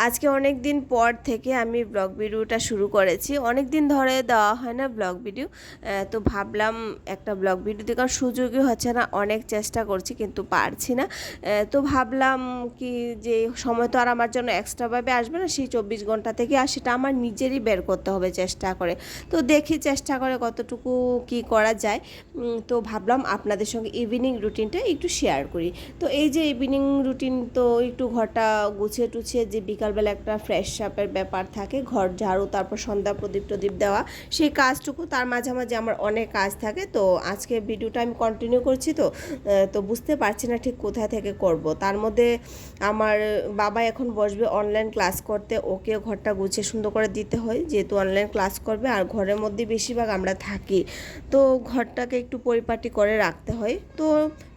আজকে অনেক দিন পর থেকে আমি ব্লগ ভিডিওটা শুরু করেছি। অনেক দিন ধরে দেওয়া হয় না ব্লগ ভিডিও। তো ভাবলাম একটা ব্লগ ভিডিও দেওয়ার সুযোগই হচ্ছে না, অনেক চেষ্টা করছি কিন্তু পারছি না। তো ভাবলাম কি যে সময় তো আর আমার জন্য এক্সট্রাভাবে আসবে না, সেই 24 ঘন্টা থেকে আর সেটা আমার নিজেরই বের করতে হবে চেষ্টা করে। তো দেখি চেষ্টা করে কতটুকু কি করা যায়। তো ভাবলাম আপনাদের সঙ্গে ইভিনিং রুটিনটা একটু শেয়ার করি। তো এই যে ইভিনিং রুটিন, তো একটু ঘরটা গুছিয়ে টুছিয়ে যে বিকালবেলা একটা ফ্রেশ আপের ব্যাপার থাকে, ঘর ঝাড়ু, তারপর সন্ধ্যা প্রদীপ টদীপ দেওয়া, সেই কাজটুকু, তার মাঝামাঝি আমার অনেক কাজ থাকে। তো আজকে ভিডিওটা আমি কন্টিনিউ করছি, তো বুঝতে পারছি না ঠিক কোথায় থেকে করব। তার মধ্যে আমার বাবা এখন বসবে অনলাইন ক্লাস করতে, ওকে ঘরটা গুছিয়ে সুন্দর করে দিতে হয় যেহেতু অনলাইন ক্লাস করবে, আর ঘরের মধ্যে বেশিরভাগ আমরা থাকি, তো ঘরটাকে একটু পরিপাটি করে রাখতে হয়। তো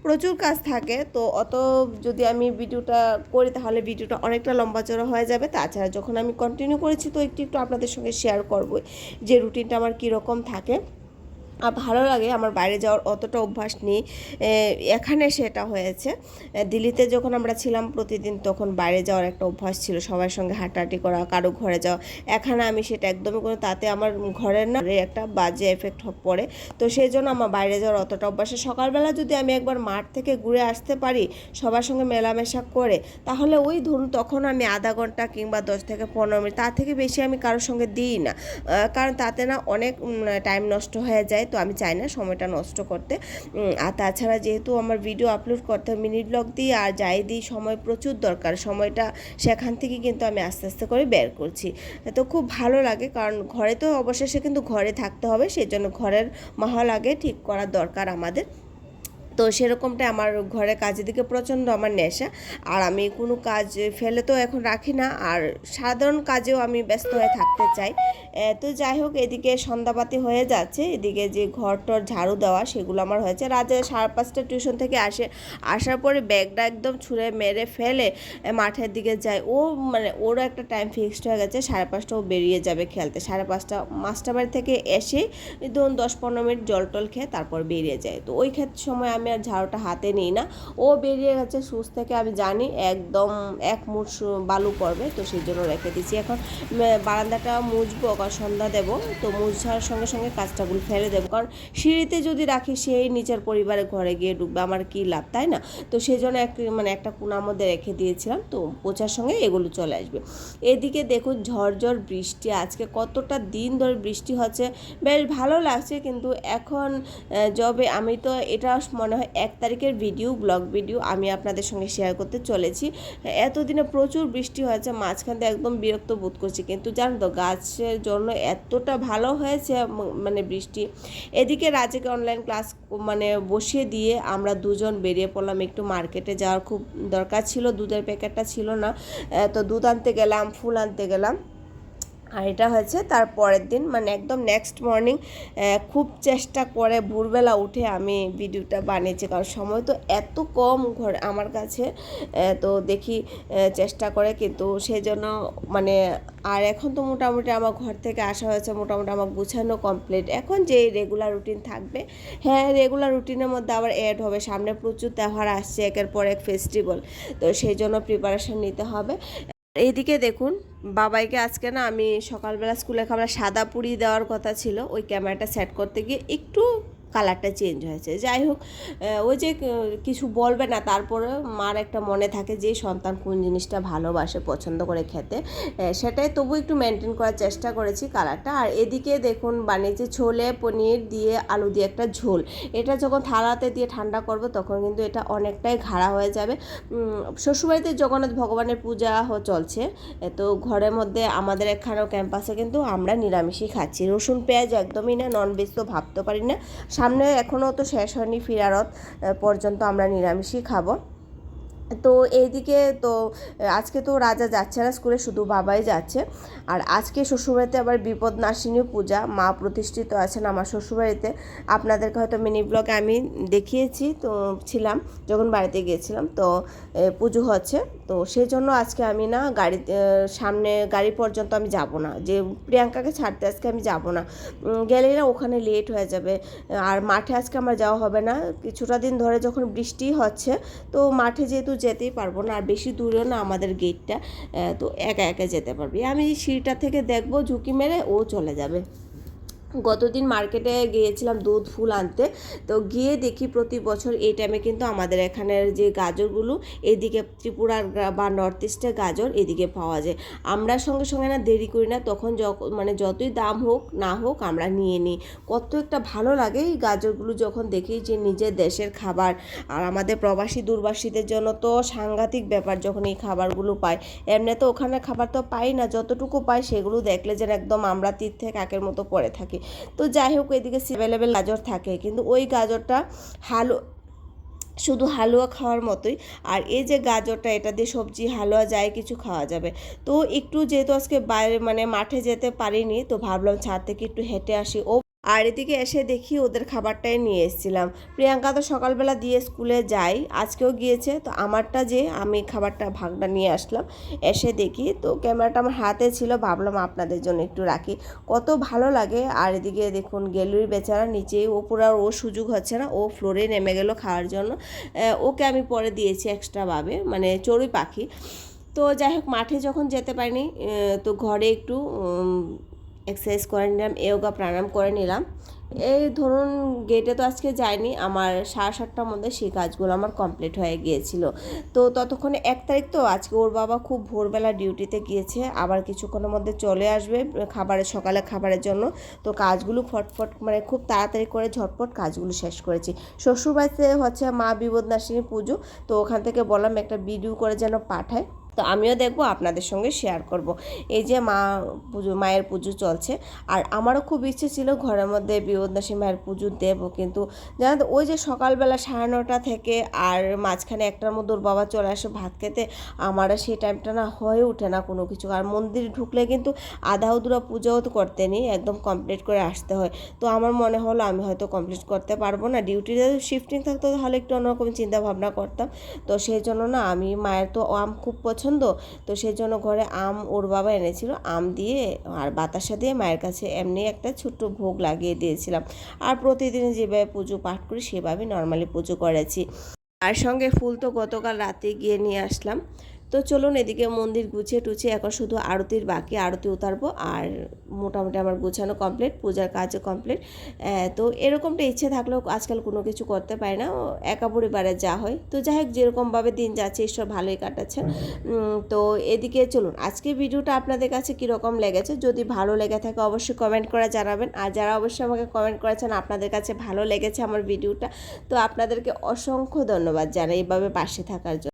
প্রচুর কাজ থাকে, তো অত যদি আমি ভিডিওটা করি তাহলে ভিডিওটা অনেকটা লম্বা চড়া হয়ে যাবে। তাছাড়া যখন আমি কন্টিনিউ করেছি তো একটু একটু আপনাদের সঙ্গে শেয়ার করবো যে রুটিনটা আমার কীরকম থাকে। আর ভালো লাগে, আমার বাইরে যাওয়ার অতটা অভ্যাস নেই, এখানে সেটা হয়েছে। দিল্লিতে যখন আমরা ছিলাম প্রতিদিন, তখন বাইরে যাওয়ার একটা অভ্যাস ছিল, সবার সঙ্গে হাঁটাহাঁটি করা, কারো ঘরে যাওয়া। এখানে আমি সেটা একদমই কোনো, তাতে আমার ঘরের না একটা বাজে এফেক্ট পড়ে। তো সেই জন্য আমার বাইরে যাওয়ার অতটা অভ্যাসে, সকালবেলা যদি আমি একবার মাঠ থেকে ঘুরে আসতে পারি সবার সঙ্গে মেলামেশা করে, তাহলে ওই ধরুন তখন আমি আধা ঘন্টা কিংবা 10 থেকে 15 মিনিট, তার থেকে বেশি আমি কারোর সঙ্গে দিই না, কারণ তাতে না অনেক টাইম নষ্ট হয়ে যায়। তো আমি চাই না সময়টা নষ্ট করতে। আর তাছাড়া যেহেতু আমার ভিডিও আপলোড করতে মিনি ব্লগ দিই আর যাই দিই, সময় প্রচুর দরকার, সময়টা সেখান থেকে কিন্তু আমি আস্তে আস্তে করে বের করছি। তো খুব ভালো লাগে, কারণ ঘরে তো অবশেষে কিন্তু ঘরে থাকতে হবে, সেই জন্য ঘরের মাহল আগে ঠিক করা দরকার আমাদের। তো সেরকমটা আমার ঘরের কাজের দিকে প্রচণ্ড আমার নেশা, আর আমি কোনো কাজ ফেলে তো এখন রাখি না, আর সাধারণ কাজেও আমি ব্যস্ত হয়ে থাকতে চাই। তো যাই হোক, এদিকে সন্ধ্যাবাতি হয়ে যাচ্ছে, এদিকে যে ঘরটর ঝাড়ু দেওয়া সেগুলো আমার হয়েছে। রাতে 5:30 টিউশন থেকে আসার পরে ব্যাগটা একদম ছুঁড়ে মেরে ফেলে মাঠের দিকে যায়। ও মানে ওরও একটা টাইম ফিক্সড হয়ে গেছে, 5:30 ও বেরিয়ে যাবে খেলতে। 5:30 মাস্টার বাড়ি থেকে এসে ধরুন 10-15 মিনিট জল টল খেয়ে তারপর বেরিয়ে যায়। তো ওই সময় আমি আর ঝাড়ুটা হাতে নিই না, ও বেরিয়ে গেছে সুচ থেকে, আমি জানি একদম এক মুঠ বালু পড়বে, তো সেই জন্য রেখে দিচ্ছি। এখন বারান্দাটা মুছবো, কারণ সন্ধ্যা দেবো, তো মুছার সঙ্গে সঙ্গে কাজটাগুলো ফেলে দেবো, কারণ সিঁড়িতে যদি রাখি সেই নিচের পরিবারের ঘরে গিয়ে ঢুকবে, আমার কি লাভ, তাই না? তো সেই জন্য একটা কোণার মধ্যে রেখে দিয়েছিলাম, তো পোছার সঙ্গে এগুলো চলে আসবে। এদিকে দেখুন ঝড় বৃষ্টি, আজকে কতটা দিন ধরে বৃষ্টি হচ্ছে, বেশ ভালো লাগছে। কিন্তু এখন যবে আমি তো এটা মনে হয় 1 তারিখের ব্লগ ভিডিও আমি আপনাদের সঙ্গে শেয়ার করতে চলেছি। এতদিনে প্রচুর বৃষ্টি হয়েছে, মাঝখান থেকে একদম বিরক্ত বোধ করছি, কিন্তু জানো তো গাছের জন্য এতটা ভালো হয়েছে মানে বৃষ্টি। এদিকে রাজেকে অনলাইন ক্লাস মানে বসিয়ে দিয়ে আমরা দুজন বেরিয়ে পড়লাম, একটু মার্কেটে যাওয়ার খুব দরকার ছিল, দুধের প্যাকেটটা ছিল না, তো দুধ আনতে গেলাম, ফুল আনতে গেলাম। আর এটা হয়েছে তার পরের দিন, মানে একদম নেক্সট মর্নিং। খুব চেষ্টা করে ভোরবেলা উঠে আমি ভিডিওটা বানিয়েছি, কারণ সময় তো এত কম ঘর আমার কাছে। তো দেখি চেষ্টা করে, কিন্তু সেই জন্য মানে, আর এখন তো মোটামুটি আমার ঘর থেকে আসা হয়েছে, মোটামুটি আমার গুছানো কমপ্লিট। এখন যে রেগুলার রুটিন থাকবে, হ্যাঁ রেগুলার রুটিনের মধ্যে আবার অ্যাড হবে, সামনে প্রচুর ত্যোহার আসছে, একের পর এক ফেস্টিভ্যাল, তো সেই জন্য প্রিপারেশান নিতে হবে। এইদিকে দেখুন, বাবাইকে আজকে না আমি সকালবেলা স্কুলে খাবার সাদা পুরি দেওয়ার কথা ছিল, ওই ক্যামেরাটা সেট করতে গিয়ে একটু কালারটা চেঞ্জ হয়েছে। যাই হোক, ওই যে কিছু বলবে না, তারপরে মার একটা মনে থাকে যে সন্তান কোন জিনিসটা ভালোবাসে, পছন্দ করে খেতে, সেটাই তবু একটু মেনটেন করার চেষ্টা করেছি কালারটা। আর এদিকে দেখুন বানিয়েছি ছোলে পনির দিয়ে আলু দিয়ে একটা ঝোল। এটা যখন থালাতে দিয়ে ঠান্ডা করব তখন কিন্তু এটা অনেকটাই গাঢ় হয়ে যাবে। শ্বশুরবাড়িতে জগন্নাথ ভগবানের পূজা চলছে, তো ঘরের মধ্যে আমাদের এখানেও ক্যাম্পাসে কিন্তু আমরা নিরামিষই খাচ্ছি, রসুন পেঁয়াজ একদমই না, ননভেজ তো ভাবতে পারি না। সামনে এখনও তো শেষ হয়নি ফিরারত পর্যন্ত আমরা নিরামিষই খাবো। তো এইদিকে তো আজকে তো রাজা যাচ্ছে না স্কুলে, শুধু বাবাই যাচ্ছে। আর আজকে শ্বশুরবাড়িতে আবার বিপদনাশিনী পূজা, মা প্রতিষ্ঠিত আছেন আমার শ্বশুরবাড়িতে। আপনাদেরকে হয়তো মিনি ব্লগে আমি দেখিয়েছি, তো ছিলাম যখন বাড়িতে গিয়েছিলাম, তো পুজো হচ্ছে। তো সেই জন্য আজকে আমি না সামনে গাড়ি পর্যন্ত আমি যাব না, যে প্রিয়াঙ্কাকে ছাড়তে আজকে আমি যাব না, গেলে না ওখানে লেট হয়ে যাবে। আর মাঠে আজকে আমার যাওয়া হবে না, কিছুটা দিন ধরে যখন বৃষ্টি হচ্ছে তো মাঠে যেহেতু যেতেই পারবো না, আর বেশি দূরেও না আমাদের গেটটা, তো একা একা যেতে পারবি। আমি সিঁড়িটা থেকে দেখবো, ঝুঁকি মেরে ও চলে যাবে। গতদিন মার্কেটে গিয়েছিলাম দুধ ফুল আনতে, তো গিয়ে দেখি প্রতি বছর এই টাইমে কিন্তু আমাদের এখানের যে গাজরগুলো এদিকে ত্রিপুরার বা নর্থ ইস্টের গাজর এদিকে পাওয়া যায়। আমরা সঙ্গে সঙ্গে না দেরি করি না, তখন মানে যতই দাম হোক না হোক আমরা নিয়ে নিই। কত একটা ভালো লাগে এই গাজরগুলো যখন দেখি যে নিজের দেশের খাবার। আর আমাদের প্রবাসী দূরবাসীদের জন্য তো সাংঘাতিক ব্যাপার যখন এই খাবারগুলো পাই। এমনি তো ওখানে খাবার তো পাই না, যতটুকু পাই সেগুলো দেখলে যেন একদম আমরা তীর্থে কাকের মতো পড়ে থাকি। তো যাই হোক, এদিকে অ্যাভেলেবেল গাজর থাকে, কিন্তু ওই গাজরটা শুধু হালুয়া খাওয়ার মতোই। আর এই যে গাজরটা, এটা দিয়ে সবজি হালুয়া যায় কিছু খাওয়া যাবে। তো একটু যেহেতু আজকে বাইরে মানে মাঠে যেতে পারিনি, তো ভাবলাম ছাদ থেকে একটু হেঁটে আসি। আর এদিকে এসে দেখি ওদের খাবারটাই নিয়ে এসেছিলাম। প্রিয়াঙ্কা তো সকালবেলা দিয়ে স্কুলে যাই, আজকেও গিয়েছে, তো আমারটা যে আমি খাবারটা ভাগটা নিয়ে আসলাম। এসে দেখি তো ক্যামেরাটা আমার হাতে ছিল, ভাবলাম আপনাদের জন্য একটু রাখি, কত ভালো লাগে। আর এদিকে দেখুন গেলুরি বেচারা নিচেই, ও পুরো ও সুযোগ হচ্ছে না, ও ফ্লোরে নেমে গেল খাওয়ার জন্য। ওকে আমি পরে দিয়েছি এক্সট্রাভাবে, মানে চড়ুই পাখি। তো যাই হোক, মাঠে যখন যেতে পারিনি তো ঘরে একটু এক্সারসাইজ করে নিলাম, যোগা প্রাণায়াম করে নিলাম। এই ধরুন গেটে তো আজকে যাইনি, আমার 7:30টার মধ্যে সেই কাজগুলো আমার কমপ্লিট হয়ে গিয়েছিল। তো ততক্ষণে 1 তারিখ, তো আজকে ওর বাবা খুব ভোরবেলা ডিউটিতে গিয়েছে, আবার কিছুক্ষণের মধ্যে চলে আসবে সকালে খাবারের জন্য। তো কাজগুলো ফটফট মানে খুব তাড়াতাড়ি করে ঝটপট কাজগুলো শেষ করেছি। শ্বশুরবাড়িতে হচ্ছে মা বিপদনাশিনী পুজো, তো ওখান থেকে বললাম একটা ভিডিও করে যেন পাঠায়, তো আমিও দেখব, আপনাদের সঙ্গে শেয়ার করব। এই যে মায়ের পুজো চলছে, আর আমারও খুব ইচ্ছে ছিল ঘরের মধ্যে বিপদনাশী মায়ের পুজো দেব, কিন্তু জানেন তো ওই যে সকালবেলা 9:30 থেকে আর মাঝখানে 1টার মধ্যে ওর বাবা চলে আসে ভাত খেতে, আমার সেই টাইমটা না হয়ে ওঠে না কোনো কিছু। আর মন্দির ঢুকলে কিন্তু আধা উদুরা পুজোও তো করতে নেই, একদম কমপ্লিট করে আসতে হয়। তো আমার মনে হলো আমি হয়তো কমপ্লিট করতে পারবো না, ডিউটিতে শিফটিং থাকতো তাহলে একটু অন্যরকম চিন্তা ভাবনা করতাম। তো সেই জন্য না আমি, মায়ের তো আম খুব পছন্দ, তো সেই জন্য ঘরে আম ওর বাবা এনেছিল, আম দিয়ে আর বাতাসা দিয়ে মায়ের কাছে এমনি একটা ছোট্ট ভোগ লাগিয়ে দিয়েছিলাম। আর প্রতিদিন যেভাবে পুজো পাঠ করি সেভাবে নর্মালি পুজো করেছি। আর সঙ্গে ফুল তো গতকাল রাতে গিয়ে নিয়ে আসলাম। তো চলুন, এদিকে মন্দির গুছিয়ে টুছিয়ে এখন শুধু আরতির বাকি, আরতি উতারবো। আর মোটামুটি আমার গুছানো কমপ্লিট, পূজার কাজও কমপ্লিট। তো এরকমটা ইচ্ছে থাকলেও আজকাল কোনো কিছু করতে পারি না, একা পরিবারে যা হয়। তো যাই হোক, যেরকমভাবে দিন যাচ্ছে ঈশ্বর ভালোই কাটাচ্ছে। তো এদিকে চলুন, আজকে ভিডিওটা আপনাদের কাছে কীরকম লেগেছে, যদি ভালো লেগে থাকে অবশ্যই কমেন্ট করে জানাবেন। আর যারা অবশ্যই আমাকে কমেন্ট করেছেন আপনাদের কাছে ভালো লেগেছে আমার ভিডিওটা, তো আপনাদেরকে অসংখ্য ধন্যবাদ জানাই এভাবে পাশে থাকার জন্য।